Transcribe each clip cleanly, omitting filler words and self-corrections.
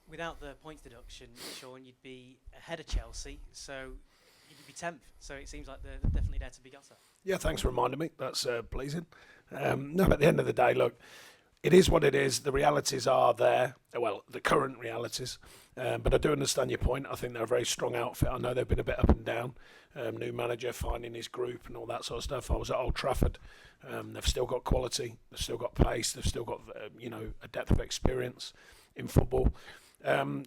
Without the points deduction, Sean, you'd be ahead of Chelsea, so you'd be 10th. So it seems like they're definitely there to be got at. Yeah, thanks for reminding me. That's pleasing. No, at the end of the day, look, it is what it is. The realities are there. Well, the current realities. But I do understand your point. I think they're a very strong outfit. I know they've been a bit up and down. New manager, finding his group and all that sort of stuff. I was at Old Trafford. They've still got quality. They've still got pace. They've still got, a depth of experience in football.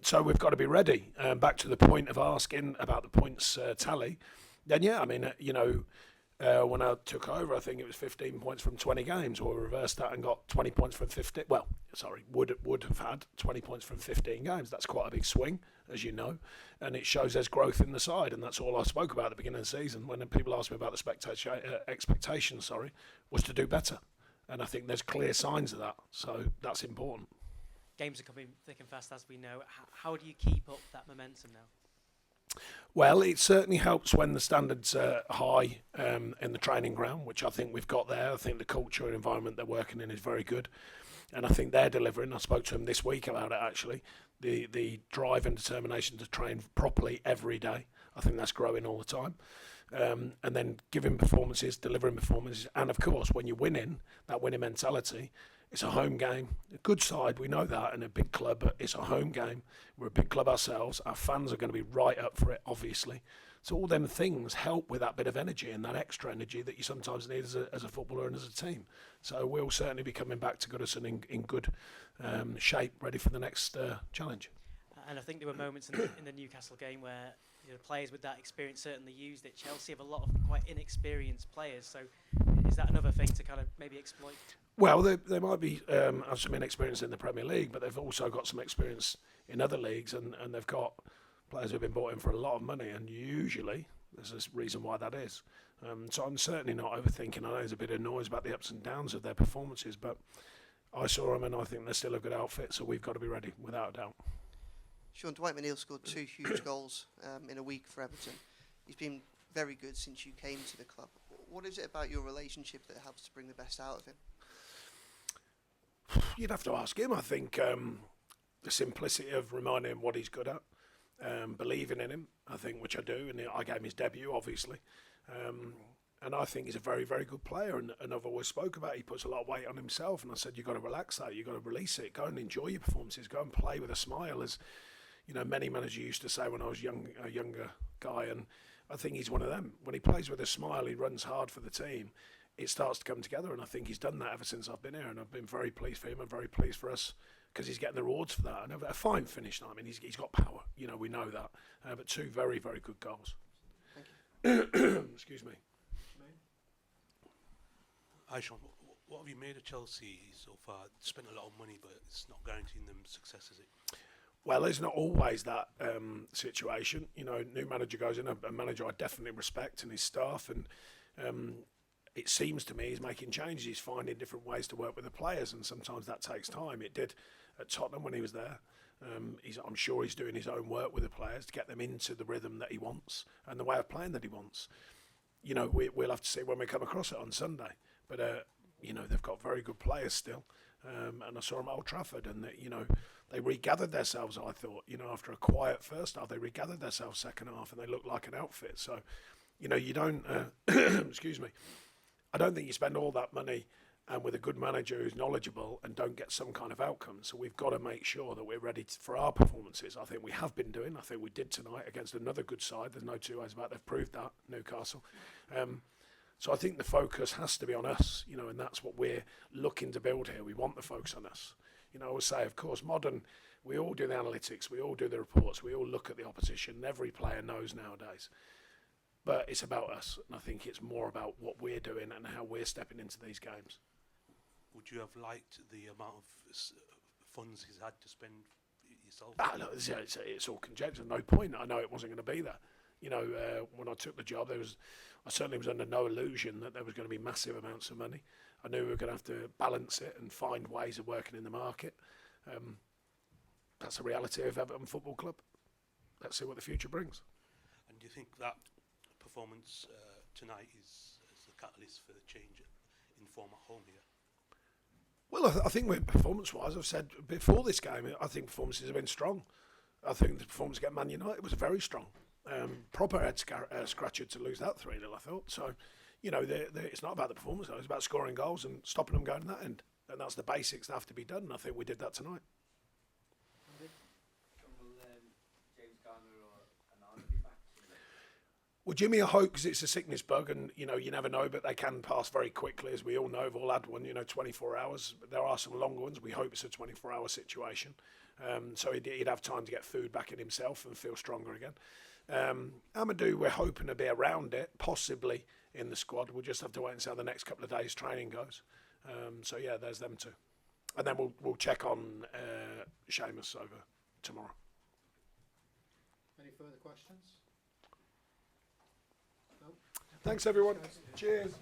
So we've got to be ready. Back to the point of asking about the points tally. Then, yeah, I mean, when I took over, I think it was 15 points from 20 games, or we reversed that and got 20 points from 15. Well, sorry, would have had 20 points from 15 games. That's quite a big swing, as you know, and it shows there's growth in the side, and that's all I spoke about at the beginning of the season. When people asked me about the expectations, was to do better, and I think there's clear signs of that. So that's important. Games are coming thick and fast, as we know. How do you keep up that momentum now? Well, it certainly helps when the standards are high in the training ground, which I think we've got there. I think the culture and environment they're working in is very good, and I think they're delivering. I spoke to them this week about it, actually. The drive and determination to train properly every day, I think that's growing all the time. And then giving performances, delivering performances, and of course, when you're winning, that winning mentality. It's a home game. A good side, we know that, and a big club, but it's a home game. We're a big club ourselves. Our fans are going to be right up for it, obviously. So all them things help with that bit of energy and that extra energy that you sometimes need as a footballer and as a team. So we'll certainly be coming back to Goodison in good shape, ready for the next challenge. And I think there were moments in the Newcastle game where the players with that experience certainly used it. Chelsea have a lot of quite inexperienced players, so is that another thing to kind of maybe exploit? Well, they might be have some inexperience in the Premier League, but they've also got some experience in other leagues, and they've got players who've been bought in for a lot of money, and usually there's a reason why that is. So I'm certainly not overthinking. I know there's a bit of noise about the ups and downs of their performances, but I saw them and I think they're still a good outfit, so we've got to be ready, without a doubt. Sean, Dwight McNeil scored 2 huge goals in a week for Everton. He's been very good since you came to the club. What is it about your relationship that helps to bring the best out of him? You'd have to ask him. I think the simplicity of reminding him what he's good at, believing in him, I think, which I do, and I gave him his debut, obviously. And I think he's a very, very good player, and I've always spoke about it. He puts a lot of weight on himself, and I said, you've got to relax that, you've got to release it, go and enjoy your performances, go and play with a smile, as many managers used to say when I was a younger guy, and I think he's one of them. When he plays with a smile, he runs hard for the team, it starts to come together, and I think he's done that ever since I've been here, and I've been very pleased for him and very pleased for us, because he's getting the rewards for that. And a fine finish now. I mean, he's got power, we know that, but 2 very, very good goals. Thank you. Excuse me. Hi Sean, what have you made of Chelsea so far? Spent a lot of money, but it's not guaranteeing them success, is it? Well, there's not always that situation. New manager goes in, a manager I definitely respect, and his staff, and it seems to me he's making changes. He's finding different ways to work with the players, and sometimes that takes time. It did at Tottenham when he was there. I'm sure he's doing his own work with the players to get them into the rhythm that he wants and the way of playing that he wants. We'll have to see when we come across it on Sunday. But, they've got very good players still. And I saw them at Old Trafford, and, they regathered themselves, I thought. After a quiet first half, they regathered themselves second half, and they looked like an outfit. So, you don't, excuse me, I don't think you spend all that money with a good manager who's knowledgeable and don't get some kind of outcome. So we've got to make sure that we're ready for our performances. I think we have been doing. I think we did tonight against another good side. There's no 2 ways about it. They've proved that, Newcastle. So I think the focus has to be on us, and that's what we're looking to build here. We want the focus on us. I would say, of course, we all do the analytics, we all do the reports, we all look at the opposition. Every player knows nowadays. But it's about us, and I think it's more about what we're doing and how we're stepping into these games. Would you have liked the amount of funds he's had to spend yourself? Look, it's all conjecture. No point. I know it wasn't going to be there. When I took the job, I certainly was under no illusion that there was going to be massive amounts of money. I knew we were going to have to balance it and find ways of working in the market. That's the reality of Everton Football Club. Let's see what the future brings. And do you think that performance tonight is the catalyst for the change in form at home here? Well, I think we're performance-wise, I've said before this game, I think performances have been strong. I think the performance against Man United was very strong. Proper head scratcher to lose that 3-0, I thought. So, you know, it's not about the performance, though. It's about scoring goals and stopping them going to that end. And that's the basics that have to be done. And I think we did that tonight. Well, Jimmy, I hope, because it's a sickness bug, and you know you never know, but they can pass very quickly, as we all know. We've all had one, 24 hours. But there are some long ones. We hope it's a 24-hour situation, so he'd have time to get food back in himself and feel stronger again. Amadou, we're hoping to be around it, possibly in the squad. We'll just have to wait and see how the next couple of days' training goes. So yeah, there's them two, and then we'll check on Seamus over tomorrow. Any further questions? Thanks, everyone. Cheers.